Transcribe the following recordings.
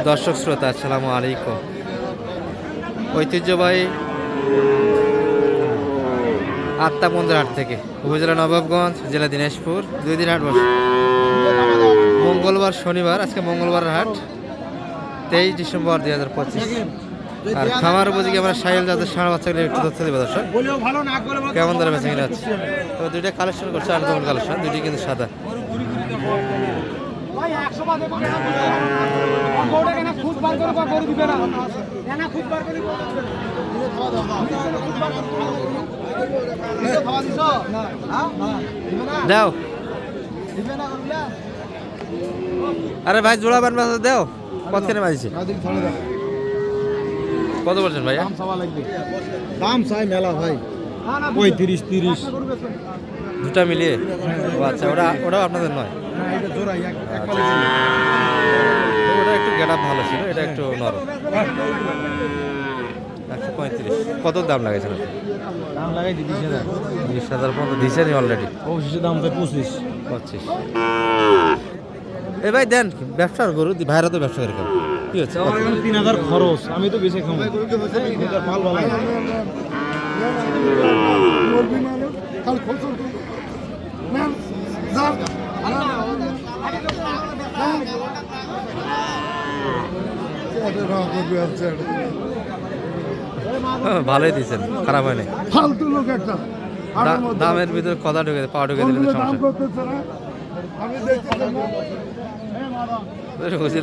দর্শক শ্রোতা আসসালামু আলাইকুম। ঐতিহ্যবাহী আত্মাবন্দের হাট থেকে উপজেলা নবাবগঞ্জ, জেলা দিনাজপুর, 2 দিন হাট বসে। মঙ্গলবার শনিবার, আজকে মঙ্গলবারের হাট 23 ডিসেম্বর 2025। আর খামার উপযোগী আমরা সাইল যাদের ষাঁড় বাচ্চাগুলো একটু তথ্য দেবো দর্শক, কেমন ধরে বেঁচে কিনা হচ্ছে। তো দুইটা কালেকশন করছে, আনকমন কালেকশন, দুইটি কিন্তু সাদা। দাও আরে ভাই জোড়া বান দাও, কত কেনে বাজছে? কত বলছেন ভাইয়া? দাম চাই মেলা ভাই, 35-30 দুটা মিলিয়ে। ও আচ্ছা, ওটাও আপনাদের নয়? ওটা একটু গেট আপ ভালো ছিল, এটা একটু নরম। 135। কত দাম লাগাইছেন? দাম লাগাই 20,000। 20,000 পর্যন্ত দিয়েছেন অলরেডি? অবশ্যই দাম তো 25। এ ভাই দেন, ব্যবসার গরু ভাইরা তো ব্যবসা করে কি হচ্ছে? 3,000 খরচ, আমি তো বেশি খাবো। মাল ভালো ভালোই দিয়েছেন, খারাপ হয়নি। ফালতু লোক একটা দামের ভিতরে কথা ঢুকে পা ঢুকে দিলে সমস্যা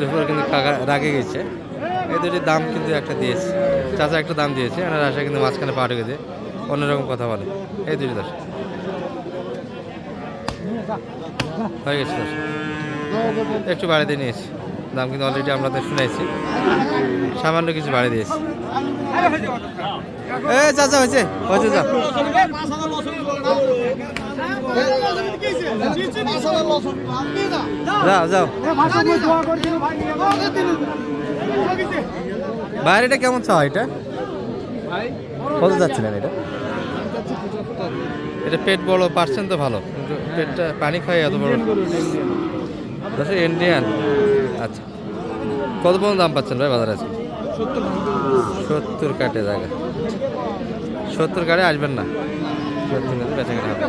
উপর কিন্তু রাগে গেছে। এই দুটির দাম কিন্তু একটা দিয়েছে, চাচা একটা দাম দিয়েছে, আর আশা কিন্তু মাঝখানে পা ঢুকে দিয়ে অন্যরকম কথা বলে। এই দুটি দশ হয়ে গেছে, দশ একটু বাড়িতে নিয়েছি দাম, কিন্তু অলরেডি আমরা তো শুনেছি, সামান্য কিছু বাড়ি দিয়েছি। এ চাচা হয়েছে হয়েছে, যা যাও যাও। বাইরেটা কেমন চাও? এটা কত যাচ্ছিলেন? এটা পেট বড়, পার্সেন্ট তো ভালো, কিন্তু পেটটা পানি খায় এত বড়। ইন্ডিয়ান। আচ্ছা, কত পর্যন্ত দাম পাচ্ছেন ভাই বাজারে? আছে 70 কাটে জায়গা, 70 কাটে আসবেন না, 70 বেচা কিনা হবে।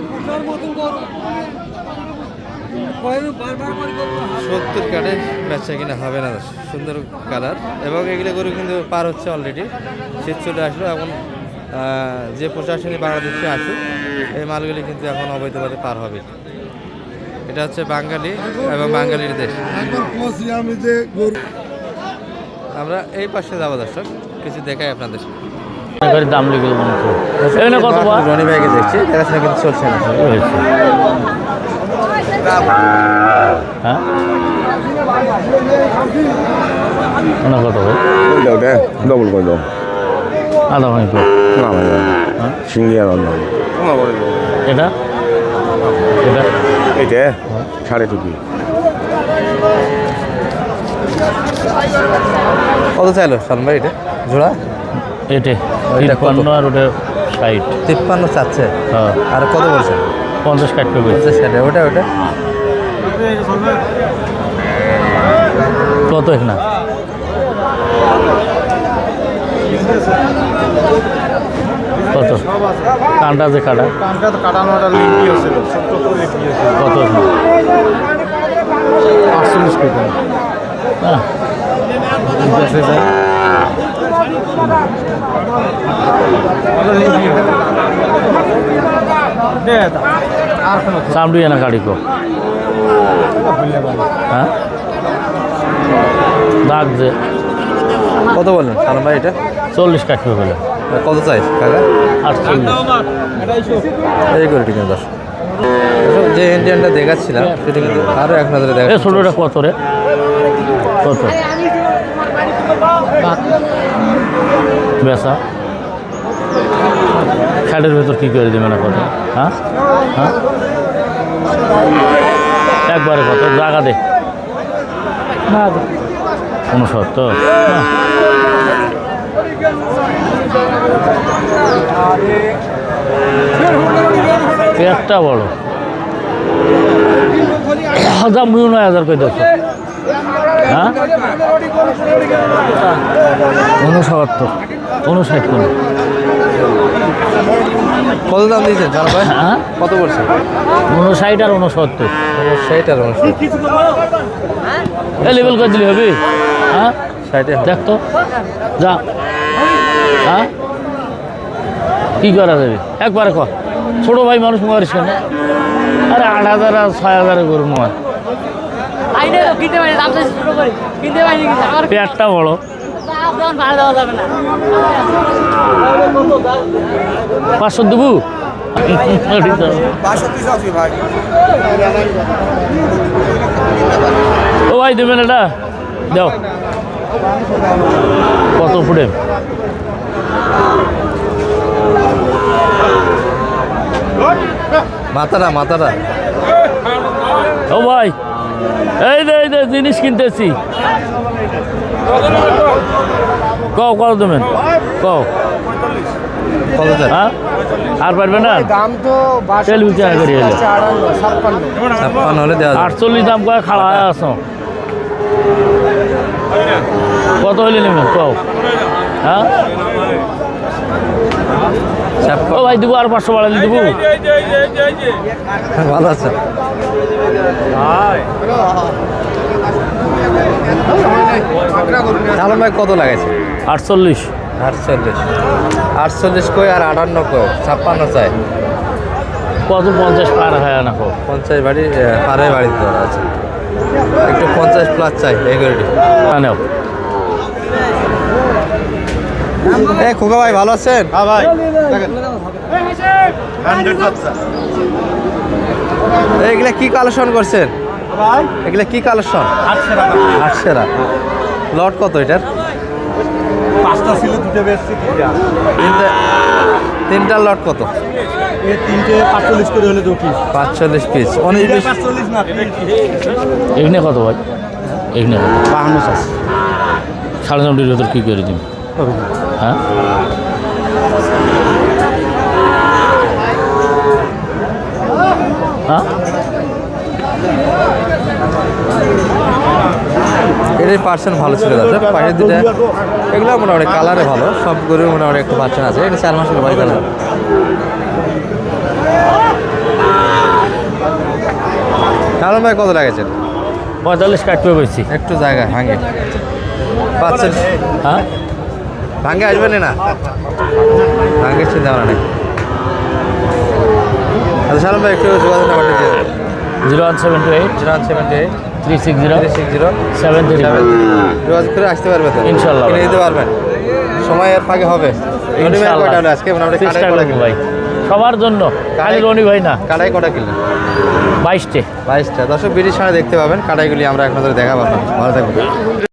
70 কাটে বেচা কিনা হবে না। সুন্দর কালার, এবং এগুলো করে কিন্তু পার হচ্ছে অলরেডি, শীত চলে আসলো। এখন যে প্রশাসনী বাংলাদেশে আসুক, এই মালগুলি কিন্তু এখন অবৈধভাবে পার হবে। এটা হচ্ছে বাঙালি এবং বাঙালির দেশ। আমরা এই পাশে যাবো দর্শক, কিছু দেখাই আপনাদের। দাম লিখে রনি ভাইকে দেখছি, দেখাশোনা কিন্তু চলছে না। হ্যাঁ কত ডবল করে দাও, আধা ভাঙি সিঙ্গিয়া এটা এটা এইটা 2.5 কত চাইলো সালন ভাই এটা জোড়া? এটা 53 আর ওটা 60। 53 চাচ্ছে? হ্যাঁ। আর কত বলছেন? 50 কাটবে। 50 কাটে। ওটা কত না? কত কানটা যে কাটা তো কাটানো, একটা লিঙ্কি হচ্ছিল, ছোট্ট করে লিঙ্কি হচ্ছিল। কত? 48 টাকা। হ্যাঁ চামড়ি না গাড়ি কো? হ্যাঁ দাগ যে কত বললেন সালন ভাই? এটা 40 কাটবে বলে। কত চাই কাকা? 48। এই করে ঠিক আছে। যে ইন্ডিয়ানটা দেখাচ্ছিলাম সেটা কিন্তু আরও এক নজরে দেখা। ছোটোটা কত রে? কত বেসা? খ্যাটের ভেতর কী করে দেবে না কত? হ্যাঁ হ্যাঁ একবারে কত জায়গা দে? 69। পেটটা বড়, দাম 9,000 করে দেখো। হ্যাঁ 69 59 কোন কত দাম দিয়েছেন জানো ভাই? হ্যাঁ কত বলছেন? 59 আর 69 60 আর 69 এ লেভেল করে দিলে হবে হ্যাঁ 60 দেখ তো যা হ্যাঁ কি করা যাবে একবারে কর ছোট ভাই মানুষ মারিস কেন আরে 8,000 আর 6,000 গরু মার পেটটা বড় পাঁচশো দেবো ও ভাই দেবেন এটা দাও কত ফুটে মাথাটা ও ভাই এই দে জিনিস কিনতেছি কও কত দেবেন কও কত চাই? হ্যাঁ আর পারবে না দাম তো তেল বিচার করি এলে 56 হলে দেওয়া যাবে। 48 দাম করে খাড়া হয়ে আসো কত হইলে নেবেন কও হ্যাঁ ও ভাই দেবো আর 500 বাড়ালে দেবো ভালো আছে। চালন ভাই কত লাগাইছে? 48 48 কই আর 58 কই 56 চাই। কত 50 পার হয় না কো 50 বাড়ি পারে বাড়ি দেওয়া আছে, একটু 50 প্লাস চাই এই গাড়িটি। নাও এই খোকা ভাই ভালো আছেন? হ্যাঁ ভাই দেখেন 100 বাচ্চা এইগুলা কি কালেকশন করছেন? ভাই এগুলা কি কালেকশন? 800 টাকা 800 লট কত এটার? 5টা ছিল দুটো বেচছি তিনটা লট কত? এই তিনটে 45 করে হলে 2 পিস 45 পিস 19 পিস 45 না এখানে কত ভাই এখানে কত 52 আছে 9.5 ভিতর কি করে দিন হ্যাঁ হ্যাঁ এটার পার্সেন্ট ভালো ছিল দাদা, পাশের দুটা এগুলো মোটামুটি কালারে ভালো, সব গরু মোটামুটি একটু পার্সেন্ট আছে। এটা 4 মাসের বাড়ি কালার। কারণ ভাই কত লাগেছে? 45 কাটবে বলছি একটু জায়গা ভাঙে পাচ্ছেন, হ্যাঁ ভাঙে আসবেন না, ভাঙে চিন্তা ভাবনা নেই। আচ্ছা সালাম ভাই একটু যোগাযোগ নাম্বারটা দিয়ে 0178 078 360 360 73 যোগাযোগ করে আসতে পারবে তো? ইনশাল্লাহ। কিনে দিতে পারবেন, সময় এর ফাঁকে হবে। ইনশাআল্লাহ। কয়টা হলো আজকে? মোটামুটি চেষ্টা কাটাই কটা করবো ভাই সবার জন্য খালি রনি ভাই না কাটাই কটা কিনলেন? 22টে 22টা। দর্শক বিড়ির সামনে দেখতে পাবেন কাটাইগুলি, আমরা এখন ধরে দেখা পাবো। ভালো থাকবেন।